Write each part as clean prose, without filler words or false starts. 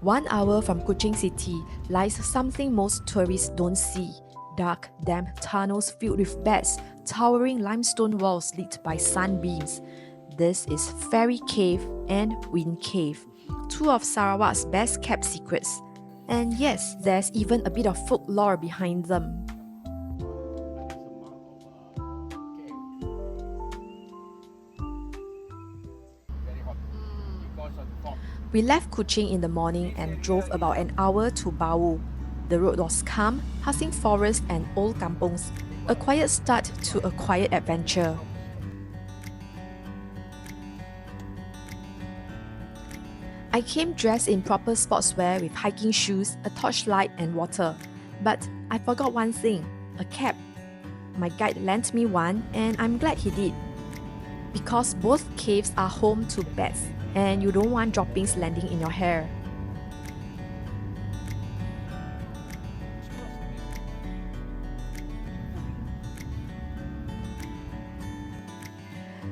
1 hour from Kuching city lies something most tourists don't see. Dark, damp tunnels filled with bats, towering limestone walls lit by sunbeams. This is Fairy Cave and Wind Cave, two of Sarawak's best kept secrets. And yes, there's even a bit of folklore behind them. We left Kuching in the morning and drove about an hour to Bau. The road was calm, passing forests and old kampongs, a quiet start to a quiet adventure. I came dressed in proper sportswear with hiking shoes, a torchlight and water. But I forgot one thing, a cap. My guide lent me one and I'm glad he did. Because both caves are home to bats and you don't want droppings landing in your hair.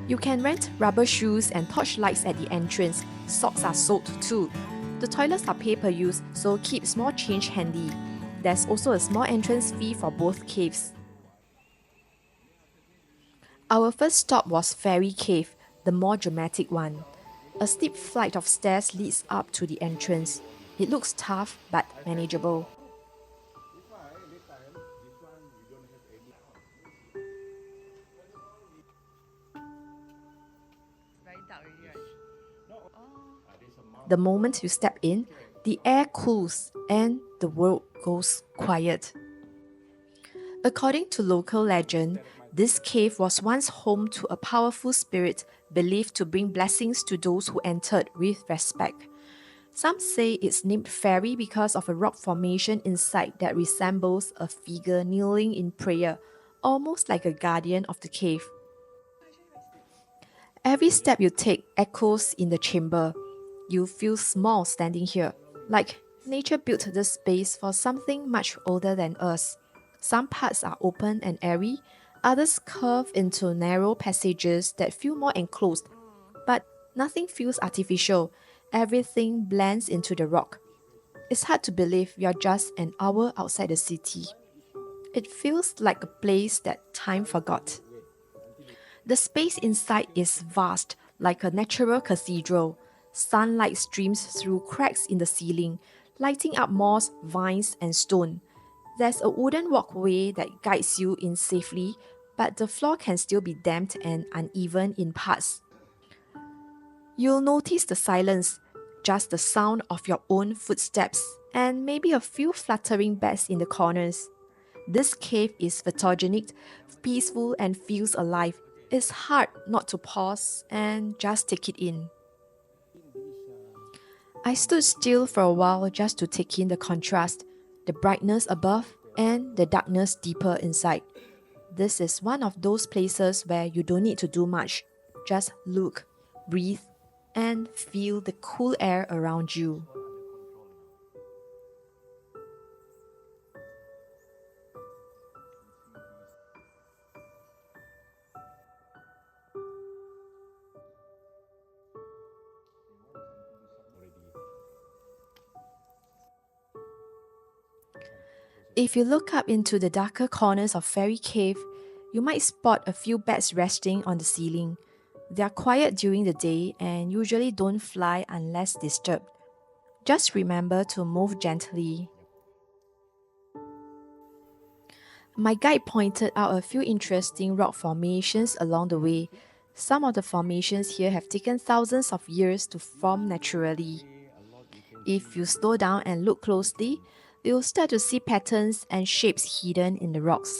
You can rent rubber shoes and torchlights at the entrance. Socks are sold too. The toilets are pay per use, so keep small change handy. There's also a small entrance fee for both caves. Our first stop was Fairy Cave, the more dramatic one. A steep flight of stairs leads up to the entrance. It looks tough but manageable. The moment you step in, the air cools and the world goes quiet. According to local legend, this cave was once home to a powerful spirit believed to bring blessings to those who entered with respect. Some say it's named Fairy because of a rock formation inside that resembles a figure kneeling in prayer, almost like a guardian of the cave. Every step you take echoes in the chamber. You feel small standing here, like nature built this space for something much older than us. Some parts are open and airy, others curve into narrow passages that feel more enclosed. But nothing feels artificial, everything blends into the rock. It's hard to believe we are just an hour outside the city. It feels like a place that time forgot. The space inside is vast, like a natural cathedral. Sunlight streams through cracks in the ceiling, lighting up moss, vines, and stone. There's a wooden walkway that guides you in safely, but the floor can still be damp and uneven in parts. You'll notice the silence, just the sound of your own footsteps, and maybe a few fluttering bats in the corners. This cave is photogenic, peaceful, and feels alive. It's hard not to pause and just take it in. I stood still for a while just to take in the contrast, the brightness above and the darkness deeper inside. This is one of those places where you don't need to do much. Just look, breathe, and feel the cool air around you. If you look up into the darker corners of Fairy Cave, you might spot a few bats resting on the ceiling. They are quiet during the day and usually don't fly unless disturbed. Just remember to move gently. My guide pointed out a few interesting rock formations along the way. Some of the formations here have taken thousands of years to form naturally. If you slow down and look closely, you'll start to see patterns and shapes hidden in the rocks.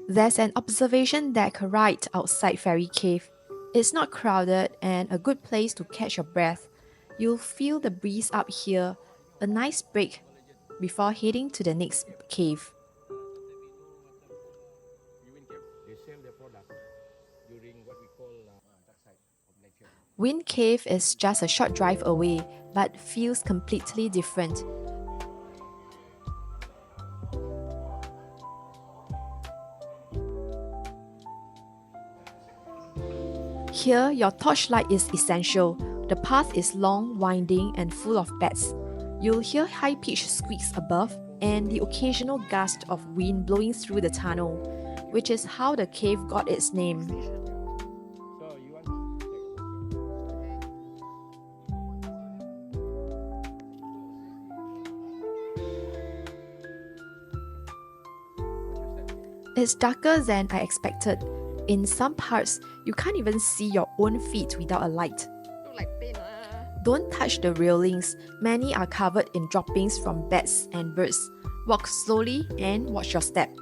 There's an observation deck right outside Fairy Cave. It's not crowded and a good place to catch your breath. You'll feel the breeze up here, a nice break before heading to the next cave. Wind Cave is just a short drive away, but feels completely different. Here, your torchlight is essential. The path is long, winding, and full of bats. You'll hear high-pitched squeaks above and the occasional gust of wind blowing through the tunnel, which is how the cave got its name. It's darker than I expected. In some parts, you can't even see your own feet without a light. Don't touch the railings. Many are covered in droppings from bats and birds. Walk slowly and watch your step.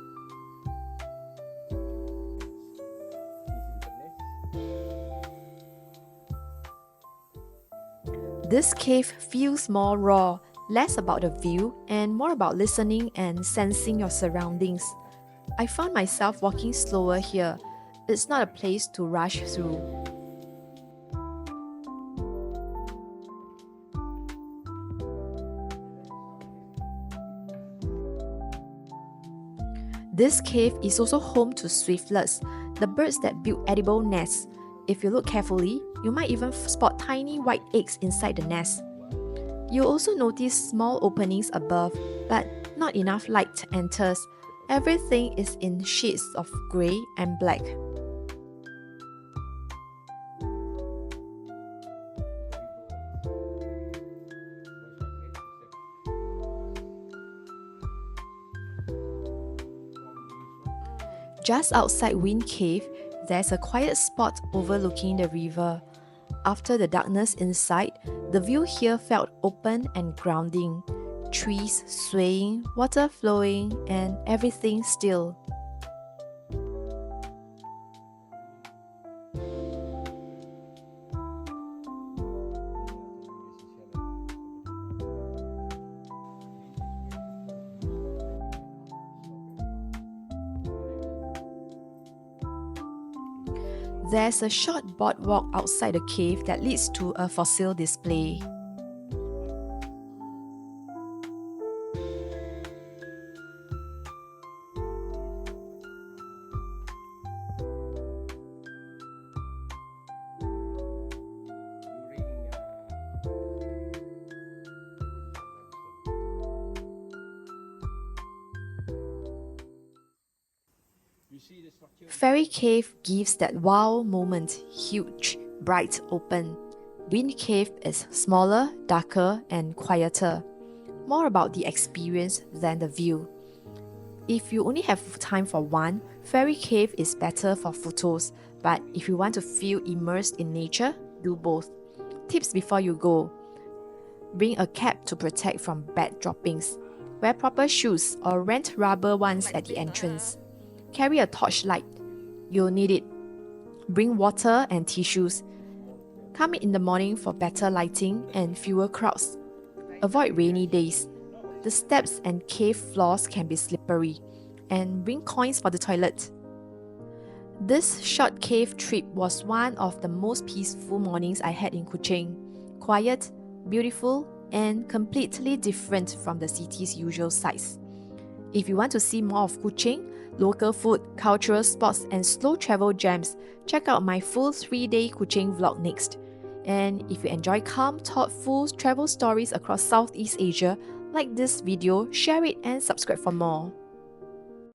This cave feels more raw, less about the view and more about listening and sensing your surroundings. I found myself walking slower here. It's not a place to rush through. This cave is also home to swiftlets, the birds that build edible nests. If you look carefully, you might even spot tiny white eggs inside the nest. You'll also notice small openings above, but not enough light enters. Everything is in shades of grey and black. Just outside Wind Cave, there's a quiet spot overlooking the river. After the darkness inside, the view here felt open and grounding. Trees swaying, water flowing, and everything still. There's a short boardwalk outside the cave that leads to a fossil display. Fairy Cave gives that wow moment, huge, bright, open. Wind Cave is smaller, darker, and quieter. More about the experience than the view. If you only have time for one, Fairy Cave is better for photos, but if you want to feel immersed in nature, do both. Tips before you go. Bring a cap to protect from bad droppings. Wear proper shoes or rent rubber ones at the entrance. Carry a torchlight. You'll need it. Bring water and tissues. Come in the morning for better lighting and fewer crowds. Avoid rainy days. The steps and cave floors can be slippery. And bring coins for the toilet. This short cave trip was one of the most peaceful mornings I had in Kuching. Quiet, beautiful, and completely different from the city's usual sights. If you want to see more of Kuching, local food, cultural spots, and slow travel gems, check out my full 3-day Kuching vlog next. And if you enjoy calm, thoughtful travel stories across Southeast Asia, like this video, share it and subscribe for more.